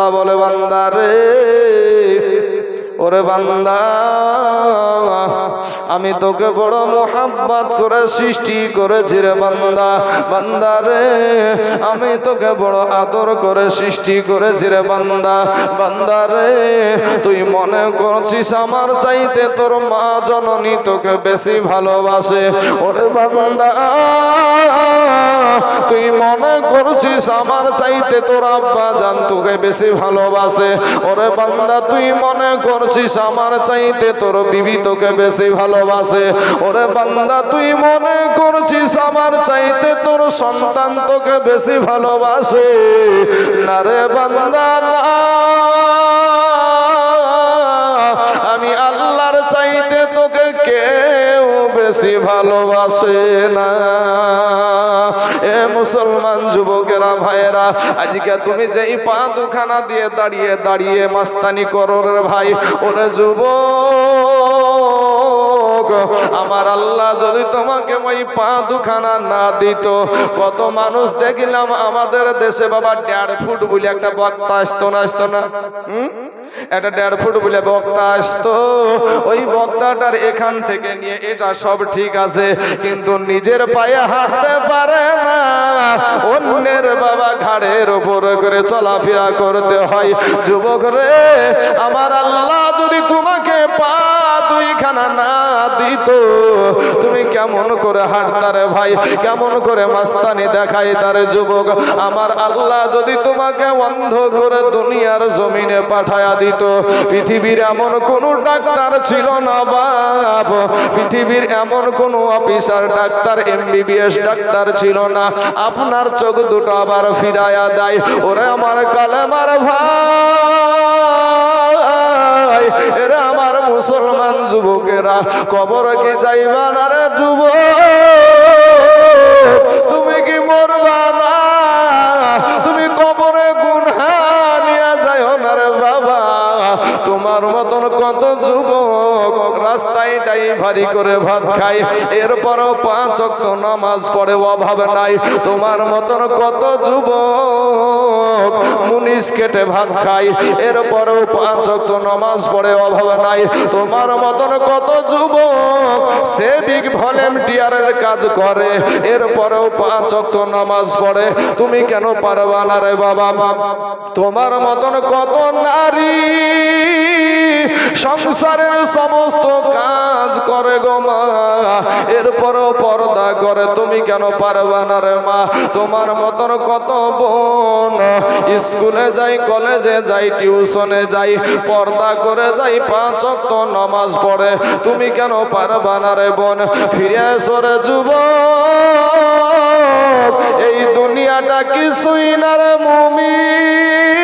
আল্লাহ বলে বান্দা রে, ওরে বান্দা, আমি তোকে বড় মোহাব্বত করে সৃষ্টি করেছি রে বান্দা। বান্দা রে, আমি তোকে বড় আদর করে সৃষ্টি করেছি রে বান্দা। বান্দা রে, তুই মনে করছিস আমার চাইতে তোর মা জননী তোকে বেশি ভালোবাসে। ওরে বান্দা, তুই মনে করছিস আমার চাইতে তোর আব্বা জান তোকে বেশি ভালোবাসে। ওরে বান্দা, তুই মনে করছিস আমার চাইতে তোর বিবি তোকে বেশি ভালোবাসে। ওরে বান্দা, তুই মনে করছিস আমার চাইতে তোর সন্তান তোকে বেশি ভালোবাসে। না রে বান্দা না, আমি আল্লাহর চাইতে তোকে কেউ বেশি ভালোবাসে না। এ মুসলমান যুবকেরা ভাইয়েরা, আজকে তুমি যেই পা দুখানা দিয়ে দাঁড়িয়ে দাঁড়িয়ে মাস্তানি করো রে ভাই, ওরে যুবক, আমার আল্লাহ যদি তোমাকে ওই পা দুখানা না দিত, কত মানুষ দেখলাম আমাদের দেশে বাবা 1.5 ফুট বলে একটা বক্তা আসতো না, আসতো না? একটা 1.5 ফুট বলে বক্তা আসতো। ওই বক্তাটার এখান থেকে নিয়ে এটা সব ঠিক আছে, কিন্তু নিজের পায়ে হাঁটতে পারে না, অন্যের বাবা ঘাড়ের উপর করে চলাফেরা করতে হয়। যুবক রে, আমার আল্লাহ যদি তোমাকে পা দুইখানা না দিত, তুমি কেমন করে হাঁটতারে ভাই, কেমন করে মাস্তানি দেখাইতারে যুবক। আমার আল্লাহ যদি তোমাকে অন্ধ করে দুনিয়ার জমিনে পাঠায়া দিত, পৃথিবীর এমন কোন ডাক্তার ছিল না বাপ, পৃথিবীর এমন কোন অফিসার ডাক্তার MBBS ডাক্তার ছিল না, আপনার চোখ দুটো আবার ফিরায়া দেয়। ওরে আমার কালেমার ভাই, এরা আমার মুসলমান যুবকেরা, কবর কি যাইবা না রে যুবক? তুমি কি মরবা না? তুমি কবরে গুনহা নিয়ে যাও না রে বাবা। তোমার মতন কত যুবক রাস্তায় ড্রাইভারি করে ভাত খায়, এরপরও 5 ওয়াক্ত নামাজ পড়ে, অভাব নাই। তোমার মতন কত যুবক মুনিশ কেটে ভাত খায়, এরপরও 5 ওয়াক্ত নামাজ পড়ে, অভাব নাই। তোমার মতন কত যুবক সেভিক ভলেন্টিয়ারের কাজ করে, এরপরও 5 ওয়াক্ত নামাজ পড়ে। তুমি কেন পারবা না রে বাবা? তোমার মতন কত নারী সংসারের সমস্ত কাজ করে গো মা, এরপরও পর্দা করে, তুমি কেন পারবা না রে মা? তোমার মতন কত বোন স্কুলে যাই, কলেজে যাই, টিউশনে যাই, পর্দা করে যাই, 5 ওয়াক্ত নামাজ পড়ে, তুমি কেন পারবা না রে বোন? ফিরে এসো রে যুবক, এই দুনিয়াটা কিছুই না রে মুমিন।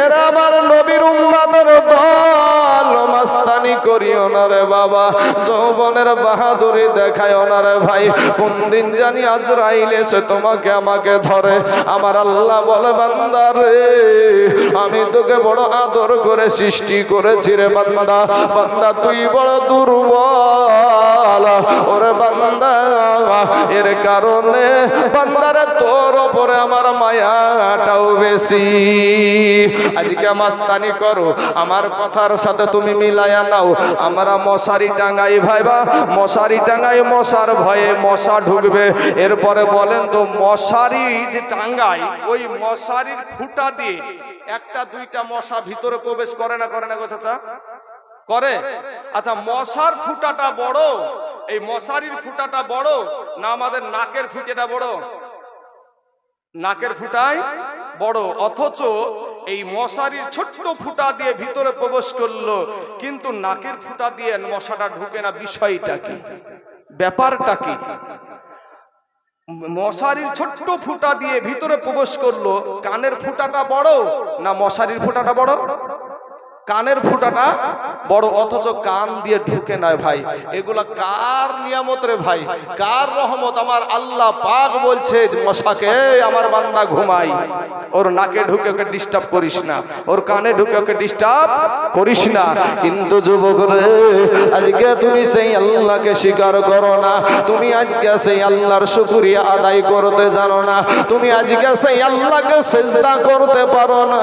এরা আমার নবীর উম্মতের দল, মাস্তানি করিও না রে বাবা, যৌবনের বাহাদুরি দেখায়ও না রে ভাই। কোন দিন জানি আজরাইল এসে তোমাকে আমাকে ধরে। আমার আল্লাহ বলে বান্দা রে, আমি তোকে বড় আদর করে সৃষ্টি করেছি রে বান্দা। বান্দা তুই বড় দুর্বল, ওরে বান্দা, এর কারণে বান্দারে তোর ওপরে আমার মায়াটাও বেশি। আজকে মাস্তানি করো, আমার কথার সাথে তুমি মিলায়া নাও। আমরা মশারি টাঙ্গাই ভাইবা, মশারি টাঙ্গাই, মশার ভয়ে মশা ঢুকবে। এরপরে বলেন তো, মশারি যে টাঙ্গাই, ওই মশারির ফুটা দিয়ে 1-2টা মশা ভিতরে প্রবেশ করে না, করে না গো চাচা? করে। আচ্ছা, মশার ফুটাটা বড়, এই মশারির ফুটাটা বড় না আমাদের নাকের ফুটেটা বড়? নাকের ফুটাই বড়, অথচ এই মশারির ছোট্ট ফুটা দিয়ে ভিতরে প্রবেশ করলো, কিন্তু নাকের ফুটা দিয়ে মশাটা ঢুকে না। বিষয়টা কি, ব্যাপারটা কি? মশারির ছোট্ট ফুটা দিয়ে ভিতরে প্রবেশ করলো, কানের ফুটাটা বড় না মশারির ফুটাটা বড়? কানের ফুটাটা বড়, অথচ কান দিয়ে ঢুকে নয় ভাই। এগুলা কার নিয়ামত রে ভাই, কার রহমত? আমার আল্লাহ পাক বলছে মশাকে, আমার বান্দা ঘুমাই, ওর নাকে ঢুকে ওকে ডিস্টার্ব করিস না, ওর কানে ঢুকে ওকে ডিস্টার্ব করিস না। কিন্তু যুবক রে, আজকে তুমি সেই আল্লাহকে স্বীকার করো না, তুমি আজকে সেই আল্লাহর শুকরিয়া আদায় করতে জানো না, তুমি আজকে সেই আল্লাহকে সিজদা করতে পারো না,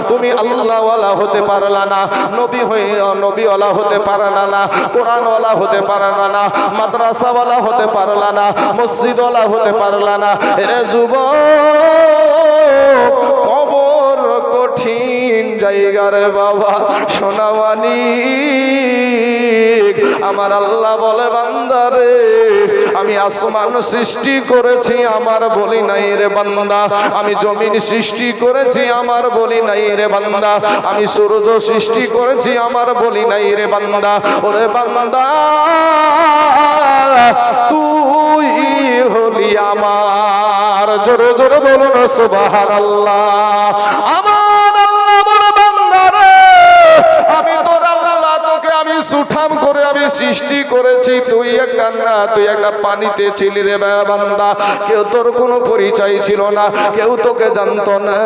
তুমি আল্লাহওয়ালা হতে পারলা না, নবী হয়ে নবীওয়ালা হতে পারলা না, কোরআনওয়ালা হতে পারলা না, মাদ্রাসাওয়ালা হতে পারলা না, মসজিদওয়ালা হতে পারলা না। এরে যুবক, কবর কঠিন জায়গা রে বাবা, সোনামানি। আমার আল্লাহ বলে বান্দারে, আমি আসমান সৃষ্টি করেছি, আমার বলি নাই রে বান্দা, আমি জমিন সৃষ্টি করেছি, আমার বলি নাই রে বান্দা, আমি সূর্য সৃষ্টি করেছি, আমার বলি নাই রে বান্দা। ওরে বান্দা, তুই হলি আমার, জোরে জোরে বলুন সুবহানাল্লাহ। আমার আল্লাহ বলে বান্দারে, আমি তোর আল্লাহ, তোকে আমি সুঠাম করে আমি সৃষ্টি করেছি, তুই একটা না, তুই একটা পানিতে ছিলি রে বান্দা, কেউ তোর কোনো পরিচয় ছিল না, কেউ তোকে জানতো না,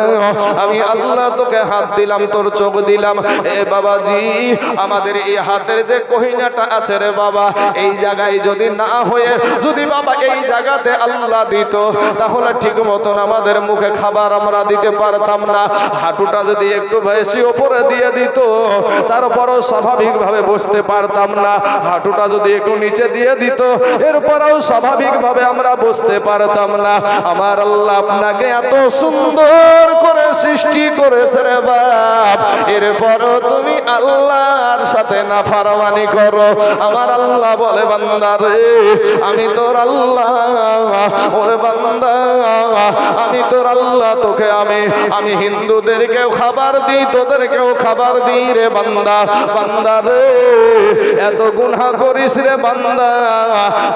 আমি আল্লাহ তোকে হাত দিলাম, তোর চোখ দিলাম। এ বাবাজি, আমাদের এই হাতের যে কহিনাটা আছে রে বাবা, এই জায়গায় যদি না হয়ে যদি বাবা এই জায়গাতে আল্লাহ দিত, তাহলে ঠিক মতন আমাদের মুখে খাবার আমরা দিতে পারতাম না। হাঁটুটা যদি একটু বেশি ওপরে দিয়ে দিত, তারপরও স্বাভাবিকভাবে বসতে পারতাম না। হাঁটুটা যদি একটু নিচে দিয়ে দিত, এরপরেও স্বাভাবিকভাবে আমরা বসতে পারতাম না। আমার আল্লাহ আপনাকে এত সুন্দর করে সৃষ্টি করেছে রে বাপ, এরপরও তুমি আল্লাহর সাথে নাফরমানি করো। আমার আল্লাহ বলে বান্দা রে, আমি তোর আল্লাহ, ওরে বান্দা, আমি তোর আল্লাহ, তোকে আমি হিন্দুদেরকেও খাবার দিই, তোদেরকেও খাবার দিই রে বান্দা। বান্দা রে, এত গুনাহ করিস রে বান্দা,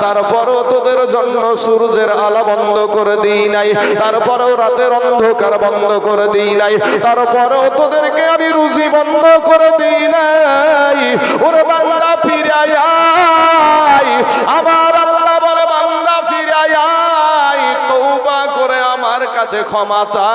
তারপরও তোদের জন্য সূর্যের আলো বন্ধ করে দিই নাই, তারপরেও রাতের অন্ধকার বন্ধ করে দিই নাই, তারপরেও তোদেরকে আমি রুজি বন্ধ করে দিই নাই। ওরে বান্দা ফিরে আয়, আমার আল্লাহ বলে বান্দা ফিরে আয়, তওবা করে আমার কাছে ক্ষমা চা,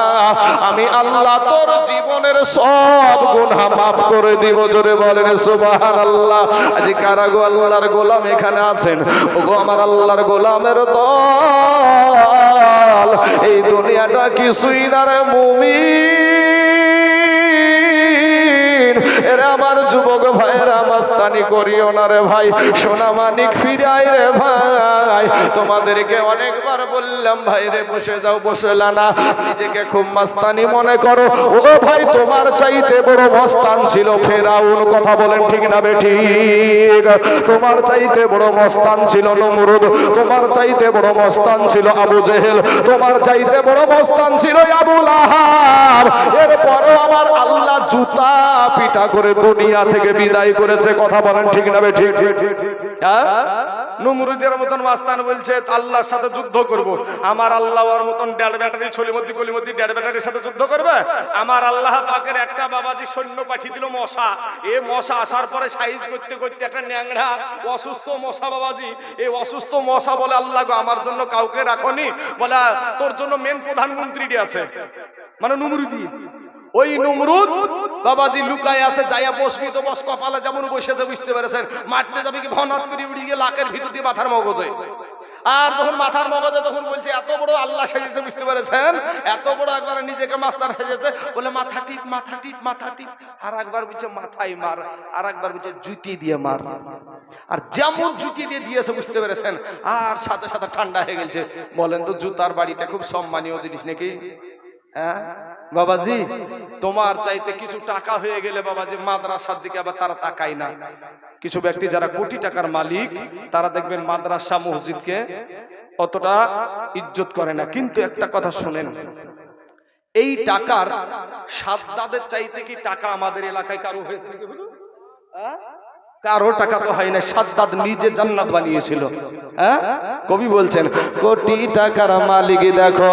আমি আল্লাহ তোর জীবনের সব গুনাহ মাফ করে দিব। জোরে বলেন সুবহানাল্লাহ। আজ কারা গো আল্লাহর গোলাম এখানে আছেন? ওগো আমার আল্লাহর গোলামের দল, এই দুনিয়াটা কিছুই না রে মুমিন। এরা আমার যুবক ভাইরা, মাস্তানি করিও না রে ভাই, সোনা মানিক ফিরাই রে ভাই। তোমাদেরকে অনেকবার বললাম ভাই রে বসে যাও, বসলা না, নিজেকে খুব মাস্তানি মনে করো। ও ভাই, তোমার চাইতে বড় মস্তান ছিল ফেরাউন, কথা বলেন ঠিক না বেঠিক? তোমার চাইতে বড় মস্তান ছিল নমরুদ, তোমার চাইতে বড় মস্তান ছিল আবু জেহেল, তোমার চাইতে বড় মস্তান ছিল আবু লাহাব। এরপরও আমার আল্লাহ জুতা পিটা করে দুনিয়া থেকে বিদায় করেছে, কথা বলেন ঠিক না বেঠিক? নমরুদের মতন মাস্তান বলছে আল্লাহর সাথে যুদ্ধ করব। আমার আল্লাহ ওর মতন ডেড ব্যাটারি ছলিমদ্দি কলিমদ্দি ডেড ব্যাটারির সাথে যুদ্ধ করবে? আমার আল্লাহ পাকের একটা বাবাজি সৈন্য পাঠিয়ে দিল মশা। এই মশা আসার পরে সাইজ করতে করতে একটা ন্যাংরা অসুস্থ মশা বাবাজি, এই অসুস্থ মশা বলে আল্লাহ গো আমার জন্য কাউকে রাখনি, বলে তোর জন্য মেন প্রধানমন্ত্রী আছে, মানে নমরুদি। ওই নমরুদ বাবাজি লুকায় আছে, যাইয়া বসবি তো বস, কপালে যেমন বসেছে বুঝতে পেরেছেন। মারতে যাবে কি ভনাত করে উড়ে গিয়ে লাকের ভিতর দিয়ে মাথার মগজে, আর যখন মাথার মগজে তখন বলছে এত বড় আল্লাহ সেজেছে, বুঝতে পেরেছেন? এত বড় একবার নিজেকে মাস্টার সেজেছে, বলে মাথা টিপ মাথা টিপ মাথা টিপ, আর একবার বলছে মাথায় মার, আর একবার বলছে জুতি দিয়ে মার, আর যেমন জুতি দিয়ে দিয়েছে বুঝতে পেরেছেন, আর সাথে সাথে ঠান্ডা হয়ে গেছে। বলেন তো জুতার বাড়িটা খুব সম্মানীয় জিনিস নাকি? হ্যাঁ বাবাজি, তোমার চাইতে কিছু টাকা হয়ে গেলে বাবাজি মাদ্রাসার দিকে আবার তারা তাকায় না। কিছু ব্যক্তি যারা কোটি টাকার মালিক, তারা দেখবেন মাদ্রাসা মসজিদকে অতটা ইজ্জত করে না। কিন্তু একটা কথা শুনেন, এই টাকার সাদ্দাদের চাইতে কি টাকা আমাদের এলাকায় কারো হয়েছে নাকি? কারো টাকা তো হয় না, সাদ্দাত নিজে জান্নাত বানিয়েছিল। হ্যাঁ, কবি বলছেন কোটি টাকার মালিক দেখো,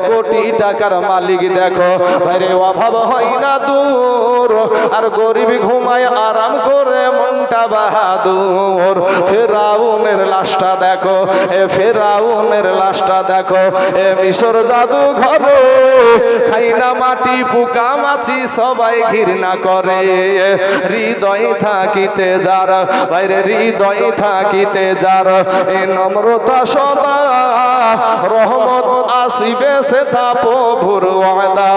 কোটি টাকার মালিক দেখো, ভাইরে অভাব হয় না দূর, আর গরিব ঘুমায় আরাম করে মনটা বাহাদুর। ফেরাউনের লাশটা দেখো, ফেরাউনের লাশটা দেখো, মিশর জাদু ঘরে খাই না মাটি পোকা মাছি সবাই ঘৃণা করে। হৃদয় থাকিতে যার, বাইরে হৃদয় থাকিতে যার, এ নম্রতা সদা রহমত আসিবে সে তা প্রভুর ওয়াদা।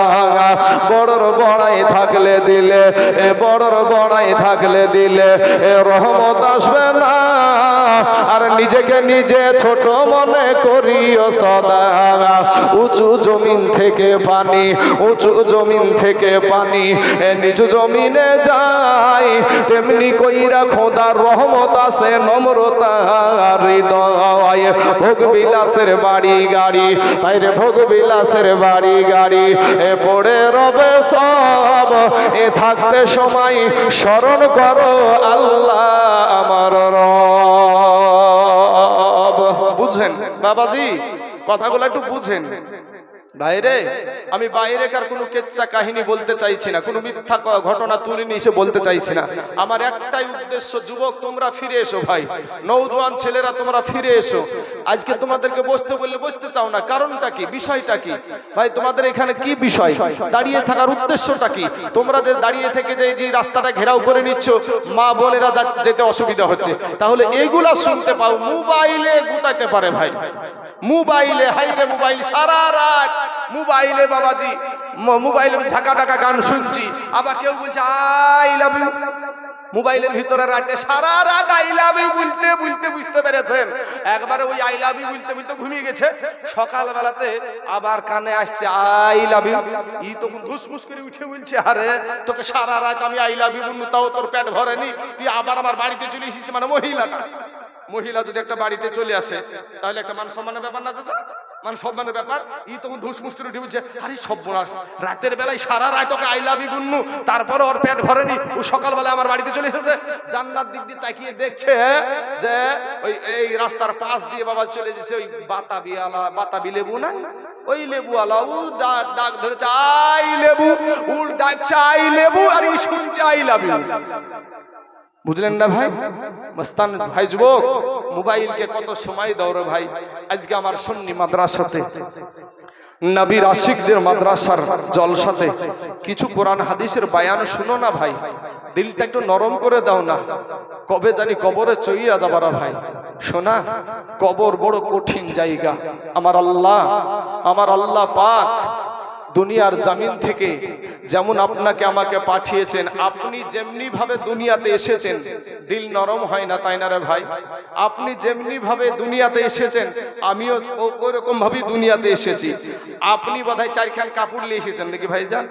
বড়র বড়াই থাকলে দিলে, এ বড়র বড়াই থাকলে দিলে এ রহমত আসবে না, আর নিজেকে নিজে ছোট মনে করিও সদা। উঁচু জমিন থেকে পানি, উঁচু জমিন থেকে পানি নিচু জমিনে যায়, তেমনি কইরা খোদার রহমত আসে নম্রতা হৃদয়। ভোগ বিলাসের বাড়ি গাড়ি, বাইরে ভোগ বিলাসের বাড়ি গাড়ি এ পড়ে রবে সব, এ থাকতে সময় স্মরণ করো আল্লাহ আমার রব। বুঝছেন বাবাজি, কথাগুলো একটু বুঝেন। বাইরে আমি বাইরেকার কোনো কেচ্ছা কাহিনী বলতে চাইছি না, কোনো মিথ্যা ঘটনা তুলে নিয়ে এসে বলতে চাইছি না। আমার একটাই উদ্দেশ্য, যুবক তোমরা ফিরে এসো ভাই, নওজোয়ান ছেলেরা তোমরা ফিরে এসো। আজকে তোমাদেরকে বসতে বললে বসতে চাও না, কারণটা কি, বিষয়টা কি ভাই? তোমাদের এখানে কি বিষয়, দাঁড়িয়ে থাকার উদ্দেশ্যটা কি? তোমরা যে দাঁড়িয়ে থেকে যে রাস্তাটা ঘেরাও করে নিচ্ছ, মা বোনেরা যেতে অসুবিধা হচ্ছে, তাহলে এইগুলা শুনতে পাও, মোবাইলে গুতাইতে পারে ভাই, মোবাইলে। হাইরে মোবাইল সারা রাত মোবাইলে বাবাজি, মোবাইলে ঝাঁকা টাকা গান শুনছি, আবার কেউ বলছে আই লাভ ইউ, মোবাইলের ভিতরে রাতে সারা রাত আই লাভ ইউ বলতে বলতে, বুঝতে পেরেছেন, একবারে ওই আই লাভ ইউ বলতে বলতে ঘুমিয়ে গেছে। সকালবেলাতে আবার কানে আসছে আই লাভ ইউ, ই তখন ধুসমুস করে উঠে বলছে আরে তোকে সারা রাত আমি আই লাভ ইউ বলবো, তাও তোর পেট ভরেনি, তুই আবার আমার বাড়িতে চলে এসেছিস। মানে মহিলাটা, মহিলা যদি একটা বাড়িতে চলে আসে তাহলে একটা মান সম্মানের ব্যাপার না চাচা, মান সম্মানের ব্যাপার। ই তখন ধুসমুস করে উঠে বলছে আরে সর্বনাশ, রাতের বেলায় সারা রাত তোকে আই লাভ ইউ বলনু, তারপরে ওর পেট ভরেনি, ও সকালবেলা আমার বাড়িতে চলে এসেছে। জান্নাত দিক দিয়ে তাকিয়ে দেখছে যে ওই এই রাস্তার পাশ দিয়ে বাবা চলে যেছে ওই বাতাবিওয়ালা, বাতাবি লেবু না, ওই লেবুওয়ালা ও ডাক ধরেছে আই লেবু, উল ডাকছে আই লেবু, আর ই শুনছে আই লাভ ইউ। বুঝলেন না ভাই? মস্তান ভাই, যুবক মোবাইলকে কত সময় দাও রে ভাই। আজকে আমার সুন্নি মাদ্রাসাতে, নবীর আশিকদের মাদ্রাসার জলসাতে কিছু কোরআন হাদিসের বায়ান শুনো না ভাই, দিলটা একটু নরম করে দাও না। কবে জানি কবরে চইরা যাবারা ভাই। শোনা, কবর বড় কঠিন জায়গা। আমার আল্লাহ পাক দুনিয়ার জমিন থেকে যেমন আপনাকে আমাকে পাঠিয়েছেন, আপনি যেমনি ভাবে দুনিয়াতে এসেছেন দিল নরম হয় না, তাই না রে ভাই? আপনি যেমনি ভাবে দুনিয়াতে এসেছেন আমিও ওরকম ভাবেই দুনিয়াতে এসেছি। আপনি বোধহয় চারখান কাপড় নিয়ে এসেছেন নাকি ভাই? যান,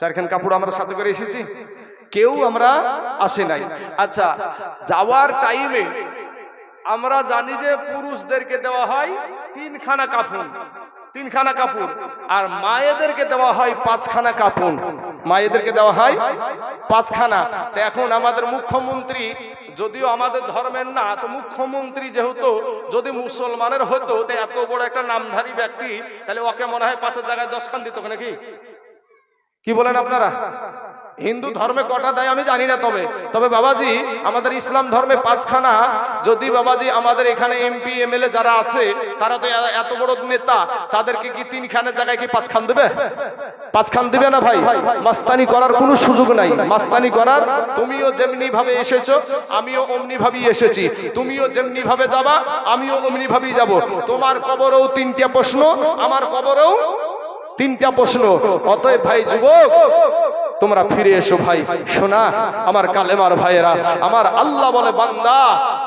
চারখান কাপড় আমরা সাথে করে এসেছি, কেউ আমরা আসে নাই। আচ্ছা, যাওয়ার টাইমে আমরা জানি যে পুরুষদেরকে দেওয়া হয় তিনখানা কাপড়, তিনখানা কাপড়, আর মায়েদেরকে দেওয়া হয় পাঁচখানা কাপড়, মায়েদেরকে দেওয়া হয় পাঁচখানা। তো এখন আমাদের মুখ্যমন্ত্রী যদিও আমাদের ধর্মের না, তো মুখ্যমন্ত্রী যেহেতু যদি মুসলমানের হতো, তো এত বড় একটা নামধারী ব্যক্তি, তাহলে ওকে মনে হয় 5-এর জায়গায় 10 খান দিত নাকি? কি বলেন আপনারা? হিন্দু ধর্মে কটা দেয় আমি জানি না, তবে বাবাজি আমাদের ইসলাম ধর্মে 5খানা। যদি বাবাজি আমাদের এখানে এমপি এমএলএ যারা আছে তারা তো এত বড় নেতা, তাদেরকে কি 3খানের জায়গায় কি 5 খান দেবে? 5 খান দিবে না ভাই। মাস্তানি করার কোনো সুযোগ নাই। মাস্তানি করার, তুমিও যেমনি ভাবে এসেছো আমিও অমনি ভাবেই এসেছি, তুমিও যেমনি ভাবে যাবা আমিও অমনি ভাবেই যাব। তোমার কবরেও 3টা প্রশ্ন, আমার কবরেও 3টা প্রশ্ন। অতএব ভাই যুবক তোমরা ফিরে এসো ভাই। শোনা আমার কালেমার ভাইয়েরা, আমার আল্লাহ বলে বান্দা,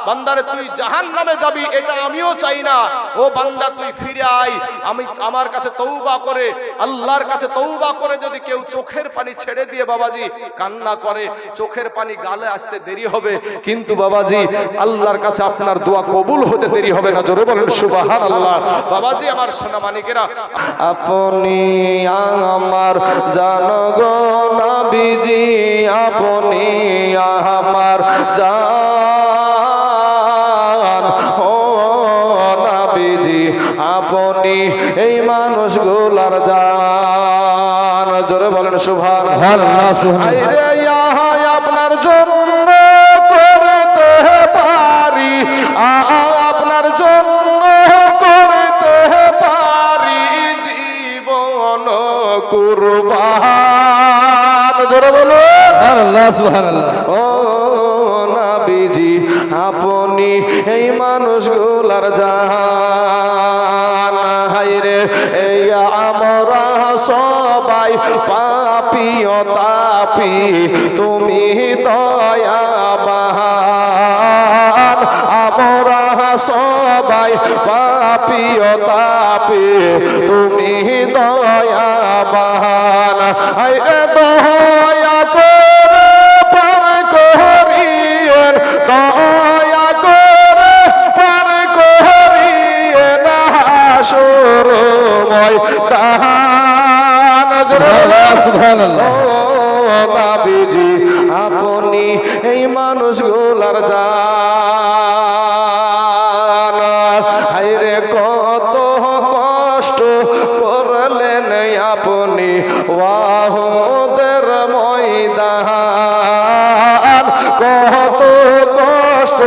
বান্দারে তুই জাহান্নামে যাবি এটা আমিও চাই না। ও বান্দা তুই ফিরে আয়, আমি আমার কাছে তওবা করে, আল্লাহর কাছে তওবা করে যদি কেউ চোখের পানি ছেড়ে দিয়ে বাবাজি কান্না করে, চোখের পানি গালে আসতে দেরি হবে, কিন্তু বাবাজি আল্লাহর কাছে আপনার দোয়া কবুল হতে দেরি হবে না। জোরে বলেন সুবহানাল্লাহ। বাবাজি আমার সোনা মানিকেরা, আপনি আমার জানগণ নবীজি, আপনি আমার জান ও নবীজি আপনি এই মানুষগুলার জান। জোরে বলেন সুবহানাল্লাহ। আইরে আপনার জন্য করতে পারি, আপনার জন্য করতে পারি জীবন কুরবান। জোরে বলুন আল্লাহ সুবহানাল্লাহ। ও নবীজি আপনি এই মানুষগুলার জান। হায়রে এই আমরা সবাই পাপী ও তাপী, তুমি দয়াবান। আমরা সবাই পাপী ও তাপী, তুমি দয়াবান। হায়রে দয়া করে পার করিয়েন, দয়া করে পার করিয়েন হাসরময় দান। সুবহানাল্লাহ। ও নবীজি আপনি এই মানুষগুলার জান। হায়রে কত কষ্ট করলেন আপনি ওয়াহদের ময়দান, কত কষ্ট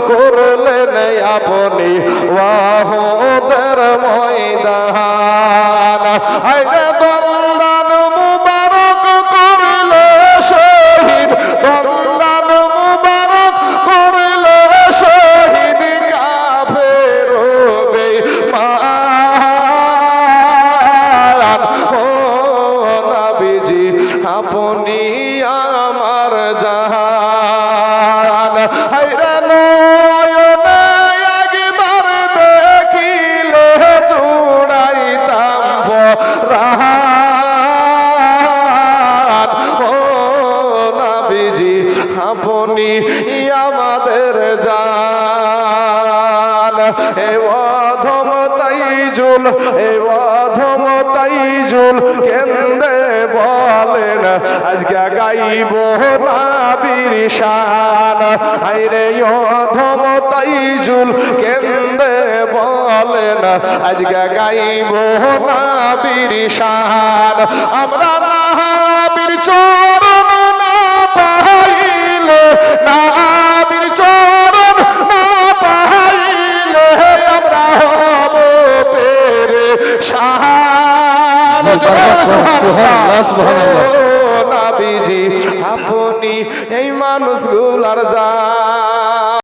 করলেন আপনি ওয়াহদের ময়দান। হায়রে দন্দান মুবারক করলে শহীদ, দন্দান মুবারক করলে শহীদ কাফের বেঈমান। ও নবীজি আপনি আমার জান। হায়রে নয়নে একবার দেখিলে চুড়াইতাম ফরান। ও নবীজি আপনি আমাদের জান। এ অধম তাইজুল, এ অধম তাইজুল কেন্দে বলেন আজকে গাইব নবীর শান। হায়রে অধম তাইজুল কেন্দে বলেন আজকে গাইব নবীর শান। আমরা নবীর চরণ না পাইলে, নবীর চরণ না পাইলে আমরা হব পেরেশান। সুবহানাল্লাহ। নবীজি আপনি এই মানুষগুলার জান।